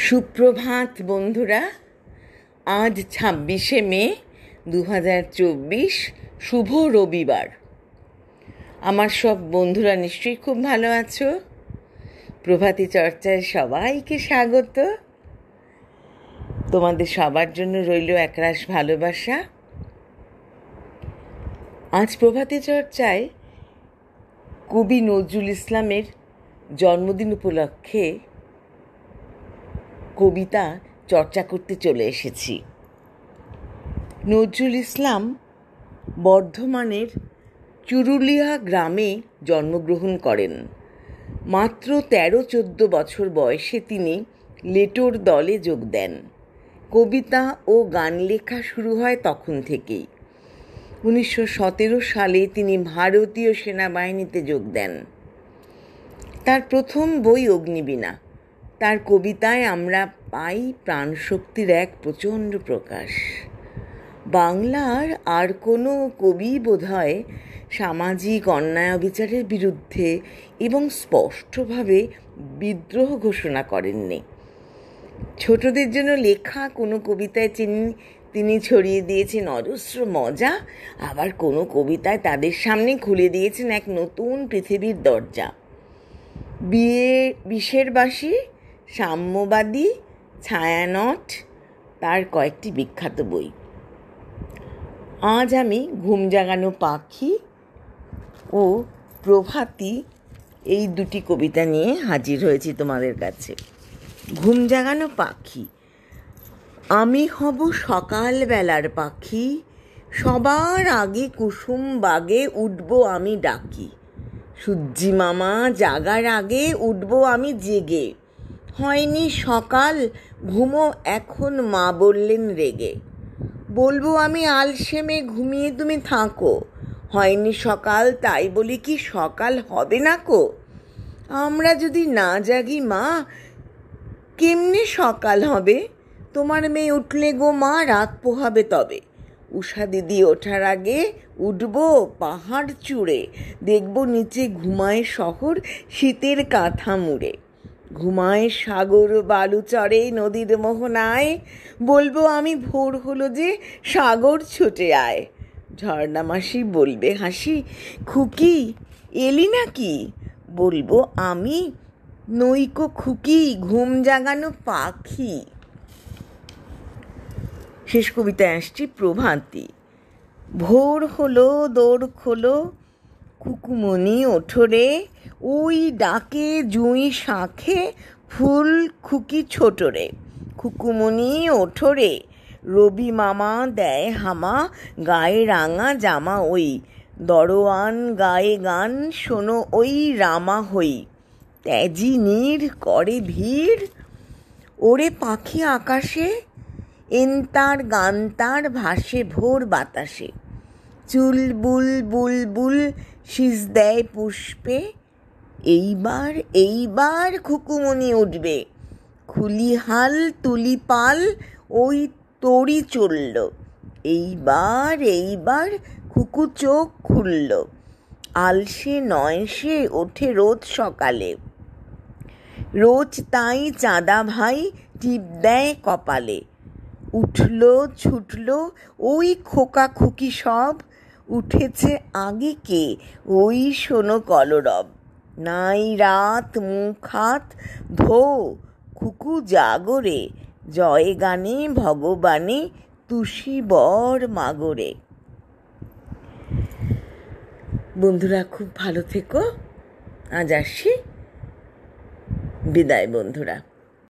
সুপ্রভাত বন্ধুরা। আজ 26শে মে 2024, শুভ রবিবার। আমার সব বন্ধুরা নিশ্চয়ই খুব ভালো আছো। প্রভাতী চর্চায় সবাইকে স্বাগত। তোমাদের সবার জন্য রইল একরাশ ভালোবাসা। আজ প্রভাতী চর্চায় কবি নজরুল ইসলামের জন্মদিন উপলক্ষে কবিতা চর্চা করতে চলে এসেছি। নজরুল ইসলাম বর্ধমানের চুরুলিয়া গ্রামে জন্মগ্রহণ করেন। মাত্র 13-14 বছর বয়সে তিনি লেটোর দলে যোগ দেন। কবিতা ও গান লেখা শুরু হয় তখন থেকেই। 1917 সালে তিনি ভারতীয় সেনাবাহিনীতে যোগ দেন। তার প্রথম বই অগ্নিবীণা। তার কবিতায় আমরা পাই প্রাণশক্তির এক প্রচণ্ড প্রকাশ। বাংলার আর কোনো কবি বোধহয় সামাজিক অন্যায় অবিচারের বিরুদ্ধে এবং স্পষ্টভাবে বিদ্রোহ ঘোষণা করেননি। ছোটদের জন্য লেখা কোনো কবিতায় তিনি ছড়িয়ে দিয়েছেন অজস্র মজা, আবার কোনো কবিতায় তাদের সামনে খুলে দিয়েছেন এক নতুন পৃথিবীর দরজা। বিষের বাসি, সাম্যবাদী, ছায়ানট তার কয়েকটি বিখ্যাত বই। আজ আমি ঘুম জাগানো পাখি ও প্রভাতী এই দুটি কবিতা নিয়ে হাজির হয়েছি তোমাদের কাছে। ঘুম জাগানো পাখি। আমি হব সকালবেলার পাখি, সবার আগে কুসুম বাগে উঠব আমি ডাকি। সূর্যি মামা জাগার আগে উঠব আমি জেগে। হয়নি সকাল, ঘুমো এখন মা বললেন রেগে। বলবো আমি আলসেমে ঘুমিয়ে তুমি থাকো। হয়নি সকাল, তাই বলি কি সকাল হবে না কো? আমরা যদি না জাগি মা, কেমনে সকাল হবে? তোমার মেয়ে উঠলে গো মা, রাত পোহাবে তবে। উষা দিদি ওঠার আগে উঠবো পাহাড় চূড়ে, দেখবো নিচে ঘুমায় শহর শীতের কাঁথা মুড়ে। ঘুমায় সাগর বালুচরে নদীর মোহনায়, বলবো আমি ভোর হলো যে সাগর ছুটে আয়। ঝর্ণা মাসি বলবে হাসি, খুকি এলি নাকি? বলবো আমি নইকো খুকি, ঘুম জাগানো পাখি। শেষ কবিতায় আসছি প্রভাতী। ভোর হলো দৌড় খোলো, কুকুমনি ওঠরে, ওই ডাকে জুঁই শাঁখে ফুল খুকি ছোটরে। খুকুমনি ওঠরে, রবি মামা দেয় হামা, গায়ে রাঙা জামা ওই। দরোয়ান গায়ে গান, শোনো ওই রামা হই। ত্যাজি নীড় করে ভিড়, ওরে পাখি আকাশে, এনতার গানতার ভাসে ভোর বাতাসে। চুল বুল বুলবুল শীষ দেয় পুষ্পে, এইবার খুকুমনি উঠবে। খুলি হাল তুলি পাল, ওই তরি চলল। এইবার খুকু চোখ খুলল। আলসে নয় সে, ওঠে রোজ সকালে। রোজ তাই চাঁদা ভাই টিপ দেয় কপালে। উঠল ছুটল ওই খোকা খুকি সব, উঠেছে আগে কে ওই শোনো কলরব। নাই রাত মুখ হাত ধো, খুকু জাগরে, জয় গানে ভগবানে তুষি বর মাগরে। বন্ধুরা খুব ভালো থেকো। আজ আসছি, বিদায় বন্ধুরা।